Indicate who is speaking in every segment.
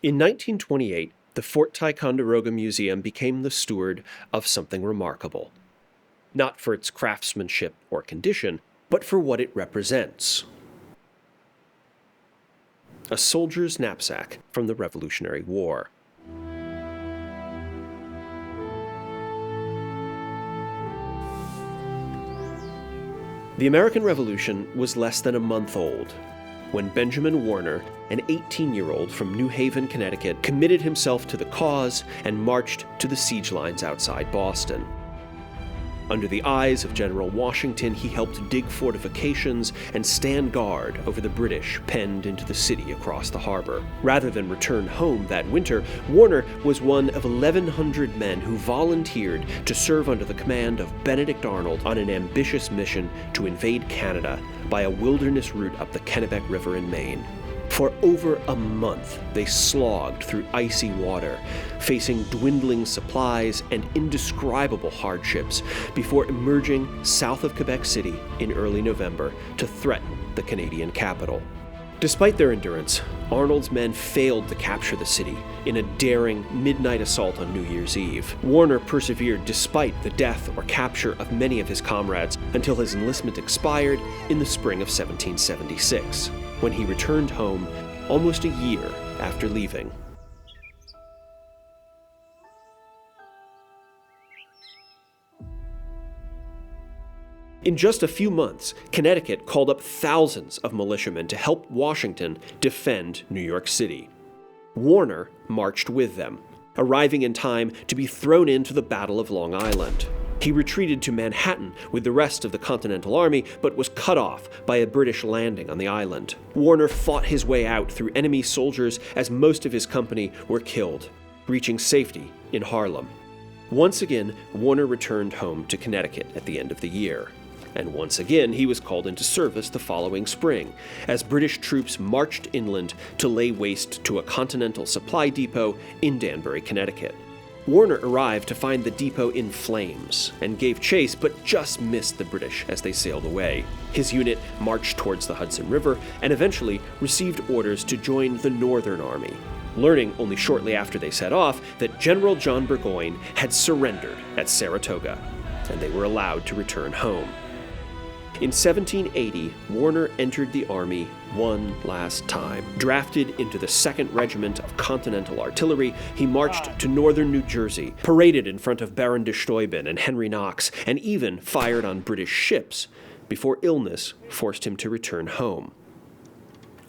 Speaker 1: In 1928, the Fort Ticonderoga Museum became the steward of something remarkable. Not for its craftsmanship or condition, but for what it represents. A soldier's knapsack from the Revolutionary War. The American Revolution was less than a month old when Benjamin Warner, an 18-year-old from New Haven, Connecticut, committed himself to the cause and marched to the siege lines outside Boston. Under the eyes of General Washington, he helped dig fortifications and stand guard over the British penned into the city across the harbor. Rather than return home that winter, Warner was one of 1,100 men who volunteered to serve under the command of Benedict Arnold on an ambitious mission to invade Canada by a wilderness route up the Kennebec River in Maine. For over a month, they slogged through icy water, facing dwindling supplies and indescribable hardships before emerging south of Quebec City in early November to threaten the Canadian capital. Despite their endurance, Arnold's men failed to capture the city in a daring midnight assault on New Year's Eve. Warner persevered despite the death or capture of many of his comrades until his enlistment expired in the spring of 1776. When he returned home almost a year after leaving. In just a few months, Connecticut called up thousands of militiamen to help Washington defend New York City. Warner marched with them, arriving in time to be thrown into the Battle of Long Island. He retreated to Manhattan with the rest of the Continental Army, but was cut off by a British landing on the island. Warner fought his way out through enemy soldiers as most of his company were killed, reaching safety in Harlem. Once again, Warner returned home to Connecticut at the end of the year. And once again, he was called into service the following spring, as British troops marched inland to lay waste to a Continental supply depot in Danbury, Connecticut. Warner arrived to find the depot in flames and gave chase, but just missed the British as they sailed away. His unit marched towards the Hudson River and eventually received orders to join the Northern Army, learning only shortly after they set off that General John Burgoyne had surrendered at Saratoga, and they were allowed to return home. In 1780, Warner entered the Army one last time. Drafted into the 2nd Regiment of Continental Artillery, he marched to northern New Jersey, paraded in front of Baron de Steuben and Henry Knox, and even fired on British ships before illness forced him to return home.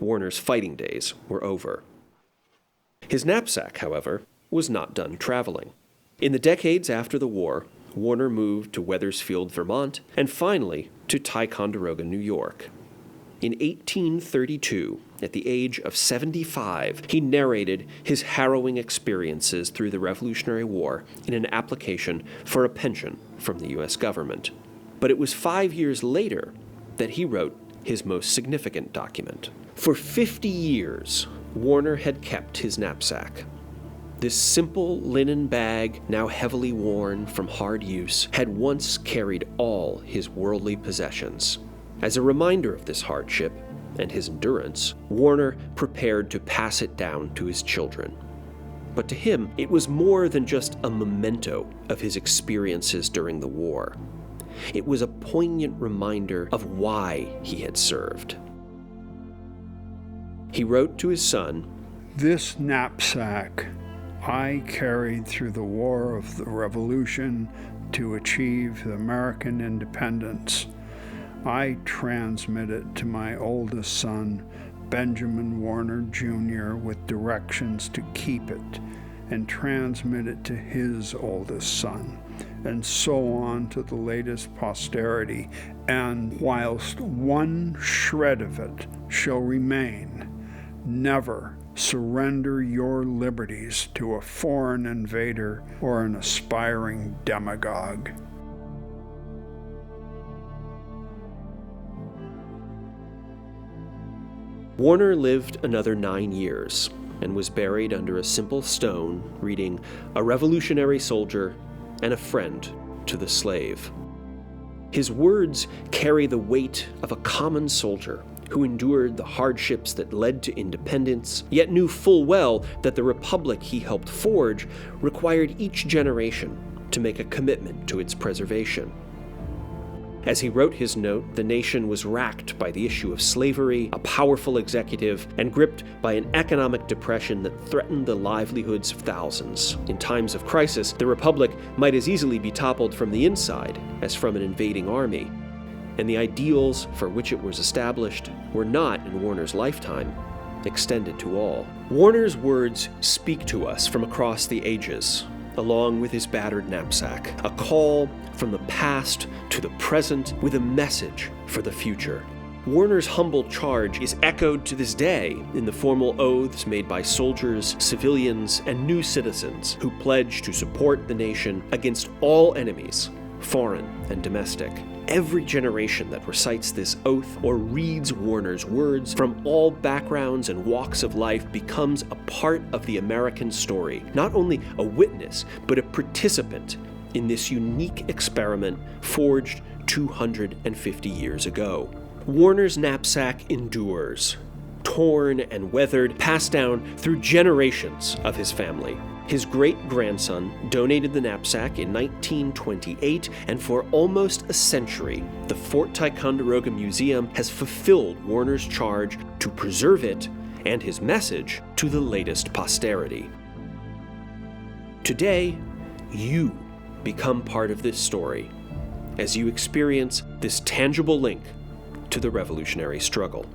Speaker 1: Warner's fighting days were over. His knapsack, however, was not done traveling. In the decades after the war, Warner moved to Wethersfield, Vermont, and finally to Ticonderoga, New York. In 1832, at the age of 75, he narrated his harrowing experiences through the Revolutionary War in an application for a pension from the U.S. government. But it was 5 years later that he wrote his most significant document. For 50 years, Warner had kept his knapsack. This simple linen bag, now heavily worn from hard use, had once carried all his worldly possessions. As a reminder of this hardship and his endurance, Warner prepared to pass it down to his children. But to him, it was more than just a memento of his experiences during the war. It was a poignant reminder of why he had served. He wrote to his son,
Speaker 2: "This knapsack I carried through the War of the Revolution to achieve American independence. I transmit it to my oldest son, Benjamin Warner Jr., with directions to keep it, and transmit it to his oldest son, and so on to the latest posterity, and whilst one shred of it shall remain, never surrender your liberties to a foreign invader or an aspiring demagogue."
Speaker 1: Warner lived another 9 years and was buried under a simple stone reading "A Revolutionary Soldier and a Friend to the Slave." His words carry the weight of a common soldier who endured the hardships that led to independence, yet knew full well that the republic he helped forge required each generation to make a commitment to its preservation. As he wrote his note, the nation was racked by the issue of slavery, a powerful executive, and gripped by an economic depression that threatened the livelihoods of thousands. In times of crisis, the republic might as easily be toppled from the inside as from an invading army, and the ideals for which it was established were not, in Warner's lifetime, extended to all. Warner's words speak to us from across the ages, along with his battered knapsack, a call from the past to the present with a message for the future. Warner's humble charge is echoed to this day in the formal oaths made by soldiers, civilians, and new citizens who pledge to support the nation against all enemies, foreign and domestic. Every generation that recites this oath or reads Warner's words from all backgrounds and walks of life becomes a part of the American story, not only a witness, but a participant in this unique experiment forged 250 years ago. Warner's knapsack endures, torn and weathered, passed down through generations of his family. His great-grandson donated the knapsack in 1928, and for almost a century, the Fort Ticonderoga Museum has fulfilled Warner's charge to preserve it and his message to the latest posterity. Today, you become part of this story as you experience this tangible link to the revolutionary struggle.